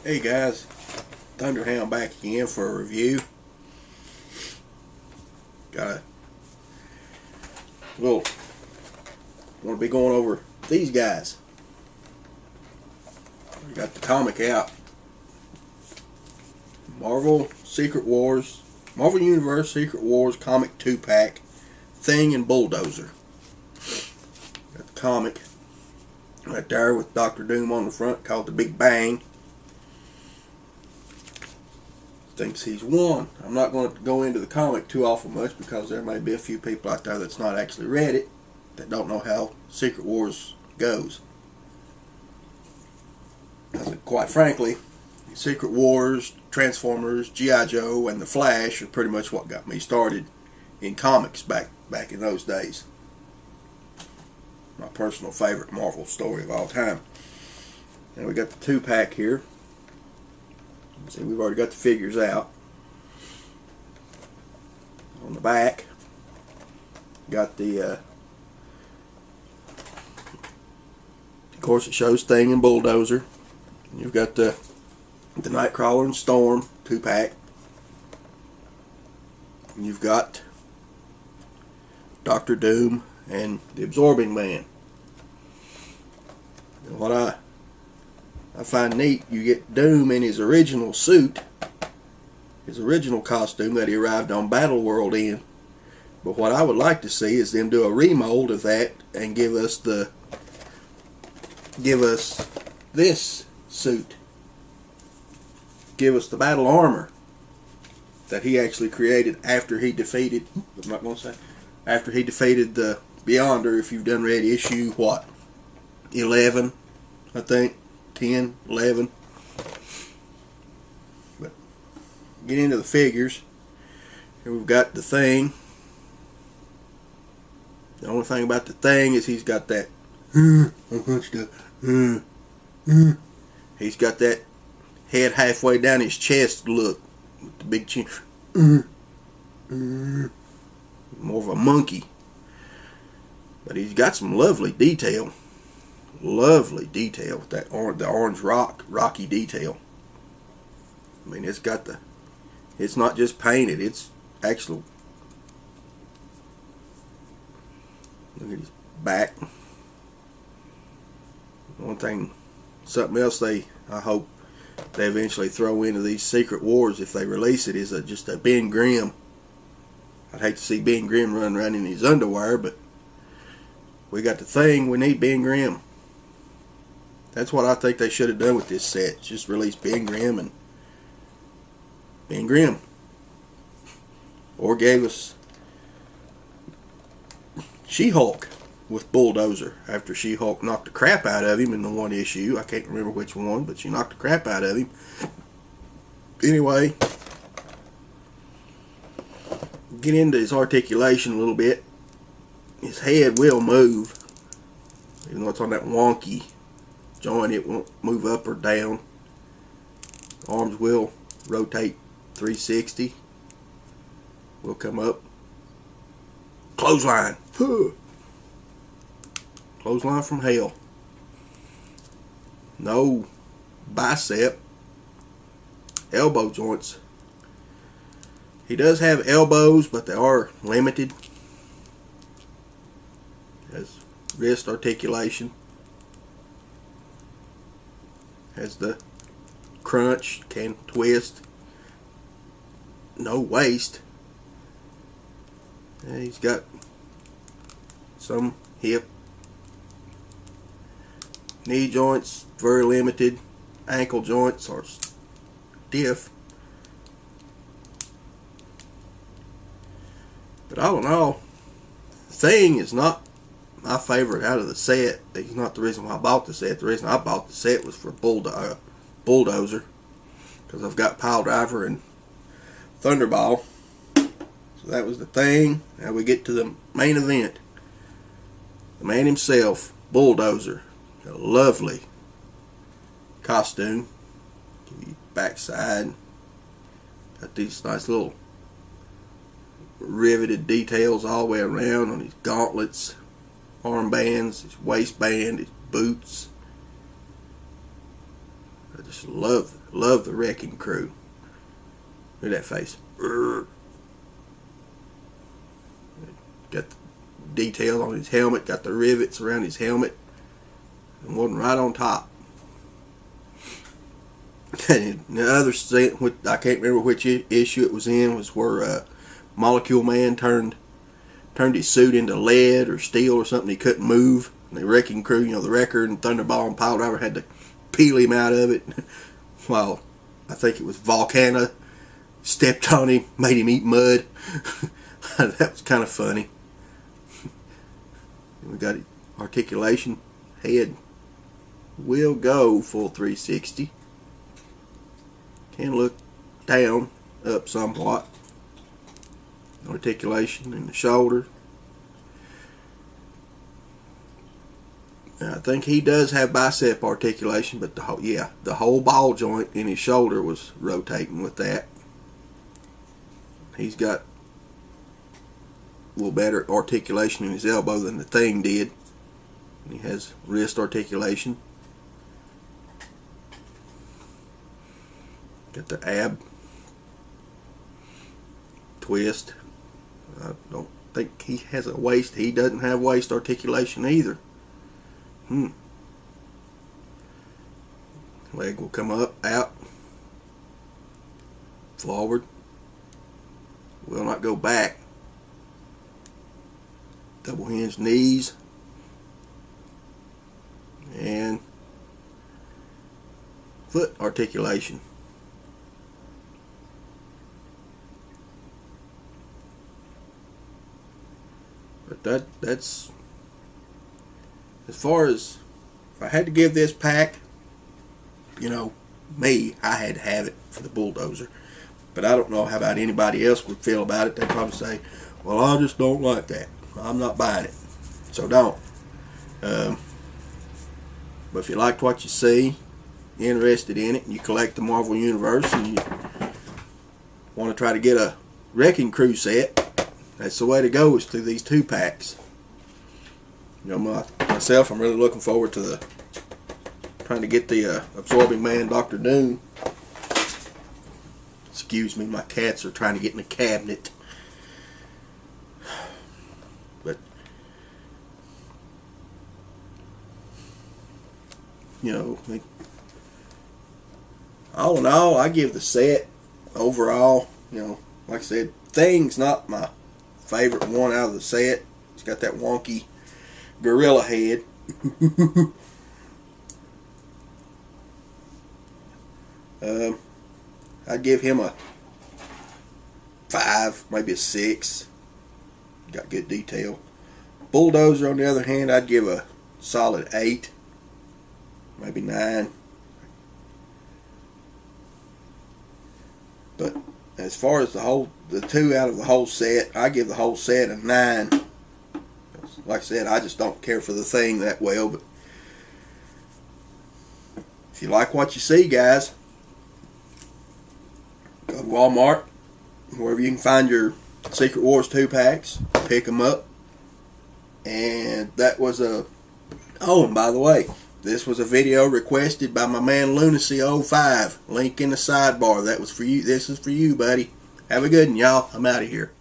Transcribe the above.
Hey guys, Thunderhound back again for a review. Want to be going over these guys. We got the comic out. Marvel Universe Secret Wars comic 2-pack, Thing and Bulldozer. Got the comic right there with Dr. Doom on the front, called the Big Bang. Thinks he's won. I'm not going to go into the comic too awful much because there may be a few people out there that's not actually read it that don't know how Secret Wars goes. Quite frankly, Secret Wars, Transformers, G.I. Joe, and The Flash are pretty much what got me started in comics back in those days. My personal favorite Marvel story of all time. And we got the 2-pack here. See, we've already got the figures out. On the back, got the, of course it shows Thing and Bulldozer. You've got the Nightcrawler and Storm 2-pack. You've got Dr. Doom and the Absorbing Man. And what I find neat, you get Doom in his original suit, his original costume that he arrived on Battle World in. But what I would like to see is them do a remold of that and give us this suit. Give us the battle armor that he actually created after he defeated, after he defeated the Beyonder. If you've done read issue, 11, I think. 10, 11. But get into the figures. Here we've got the Thing. The only thing about the Thing is he's got that he's got that head halfway down his chest look with the big chin. More of a monkey. But he's got some lovely detail. Lovely detail with that the orange rocky detail. I mean, it's got it's not just painted, it's actual. Look at his back. Something else I hope they eventually throw into these Secret Wars if they release it is just a Ben Grimm. I'd hate to see Ben Grimm run around in his underwear, but we got the Thing, we need Ben Grimm. That's what I think they should have done with this set. Just release Ben Grimm and Ben Grimm. Or gave us She-Hulk with Bulldozer after She-Hulk knocked the crap out of him in the one issue. I can't remember which one, but she knocked the crap out of him. Anyway, get into his articulation a little bit. His head will move, even though it's on that wonky joint. It won't move up or down. Arms will rotate 360. Will come up. Clothesline. Clothesline from hell. No bicep. Elbow joints. He does have elbows, but they are limited. Has wrist articulation. Has the crunch, can twist. No waist. And he's got some hip. Knee joints, very limited. Ankle joints are stiff. But all in all, Thing is not my favorite out of the set. He's not the reason why I bought the set. The reason I bought the set was for Bulldozer, because I've got Pile Driver and Thunderball. So that was the Thing. Now we get to the main event. The man himself, Bulldozer. A lovely costume. Give you backside. Got these nice little riveted details all the way around on his gauntlets, armbands, his waistband, his boots. just love the Wrecking Crew. Look at that face. Got the details on his helmet, got the rivets around his helmet, and one right on top. And the other scene, I can't remember which issue it was in, was where Molecule Man turned his suit into lead or steel or something. He couldn't move. And the Wrecking Crew, you know, the Wrecker and Thunderball and Pile Driver had to peel him out of it. While I think it was Volcana stepped on him, made him eat mud. That was kind of funny. We got articulation. Head will go full 360. Can look down, up somewhat. Articulation in the shoulder. Now, I think he does have bicep articulation, but the whole ball joint in his shoulder was rotating with that. He's got a little better articulation in his elbow than the Thing did. He has wrist articulation. Got the ab twist. I don't think he has a waist. He doesn't have waist articulation either. Leg will come up, out, forward. Will not go back. Double hinge knees. And foot articulation. But that's as far as, if I had to give this pack, you know, I had to have it for the Bulldozer. But I don't know how about anybody else would feel about it. They'd probably say, well, I just don't like that. I'm not buying it. So don't. But if you liked what you see, you're interested in it, and you collect the Marvel Universe, and you want to try to get a Wrecking Crew set, that's the way to go, is through these 2-packs. You know, myself, I'm really looking forward to trying to get the Absorbing Man Dr. Doom. Excuse me, my cats are trying to get in the cabinet. But, you know, all in all, I give the set overall, you know, like I said, Thing's not my favorite one out of the set. It's got that wonky gorilla head. I'd give him a 5, maybe a 6. Got good detail. Bulldozer, on the other hand, I'd give a solid 8, maybe 9. But as far as the 2 out of the whole set, I give the whole set a 9. Like I said, I just don't care for the Thing that well. But if you like what you see, guys, go to Walmart, wherever you can find your Secret Wars 2-packs, pick them up. And that was oh, and by the way, this was a video requested by my man Lunacy05. Link in the sidebar. That was for you. This is for you, buddy. Have a good one, y'all. I'm out of here.